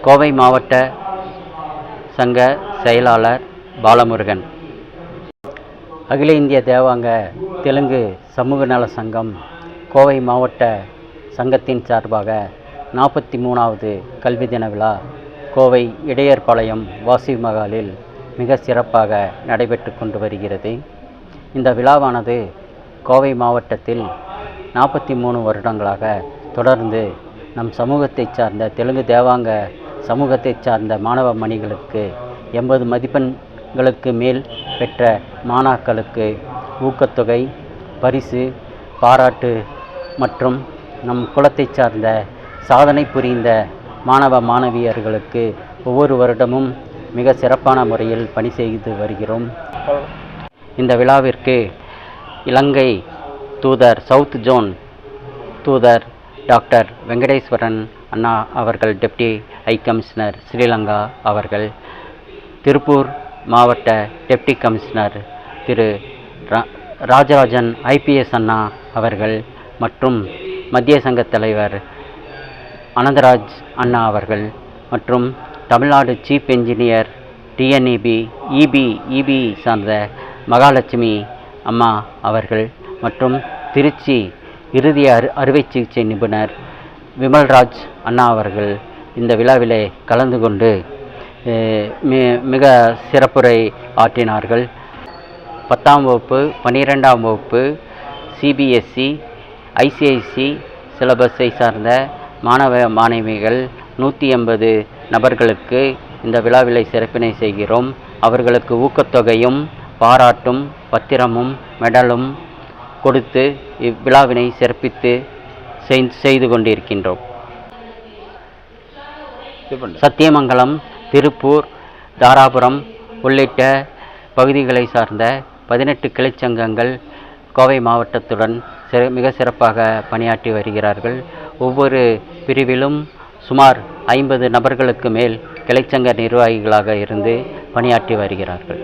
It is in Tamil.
கோவை மாவட்ட சங்க செயலாளர் பாலமுருகன். அகில இந்திய தேவாங்க தெலுங்கு சமூக நல சங்கம் கோவை மாவட்ட சங்கத்தின் சார்பாக 43வது கல்வி தின விழா கோவை இடையர்பாளையம் வாசி மகாலில் மிக சிறப்பாக நடைபெற்று கொண்டு வருகிறது. இந்த விழாவானது கோவை மாவட்டத்தில் 43 வருடங்களாக தொடர்ந்து நம் சமூகத்தை சார்ந்த தெலுங்கு தேவாங்க சமூகத்தை சார்ந்த மாணவ மணிகளுக்கு 80 மதிப்பெண்களுக்கு மேல் பெற்ற மாணாக்களுக்கு ஊக்கத்தொகை, பரிசு, பாராட்டு மற்றும் நம் குலத்தை சார்ந்த சாதனை புரிந்த மாணவ மாணவியர்களுக்கு ஒவ்வொரு வருடமும் மிக சிறப்பான முறையில் பணி செய்து வருகிறோம். இந்த விழாவிற்கு இலங்கை தூதர், சவுத் ஜோன் தூதர் டாக்டர் வெங்கடேஸ்வரன் அண்ணா அவர்கள், டெப்டி ஹை கமிஷனர் ஸ்ரீலங்கா அவர்கள், திருப்பூர் மாவட்ட டெப்டி கமிஷனர் திரு ராஜராஜன் IPS அண்ணா அவர்கள் மற்றும் மத்திய சங்க தலைவர் அனந்தராஜ் அண்ணா அவர்கள் மற்றும் Tamil Nadu chief engineer TNEB EB சார்ந்த மகாலட்சுமி அம்மா அவர்கள் மற்றும் திருச்சி இறுதி அறுவை சிகிச்சை நிபுணர் விமல்ராஜ் அண்ணா அவர்கள் இந்த விழாவிலே கலந்து கொண்டு மிக சிறப்புரை ஆற்றினார்கள். 10ஆம் வகுப்பு 12ஆம் வகுப்பு CBSE ICIC சிலபஸை சார்ந்த மாணவ மாணவிகள் 180 நபர்களுக்கு இந்த விழாவிலை சிறப்பினை செய்கிறோம். அவர்களுக்கு ஊக்கத்தொகையும் பாராட்டும் பத்திரமும் மெடலும் கொடுத்து இவ்விழாவினை சிறப்பித்து செய்து கொண்டிருக்கின்றோம். சத்தியமங்கலம், திருப்பூர், தாராபுரம் உள்ளிட்ட பகுதிகளை சார்ந்த 18 கிளைச்சங்கங்கள் கோவை மாவட்டத்துடன் மிக சிறப்பாக பணியாற்றி வருகிறார்கள். ஒவ்வொரு பிரிவிலும் சுமார் 50 நபர்களுக்கு மேல் கிளைச்சங்க நிர்வாகிகளாக இருந்து பணியாற்றி வருகிறார்கள்.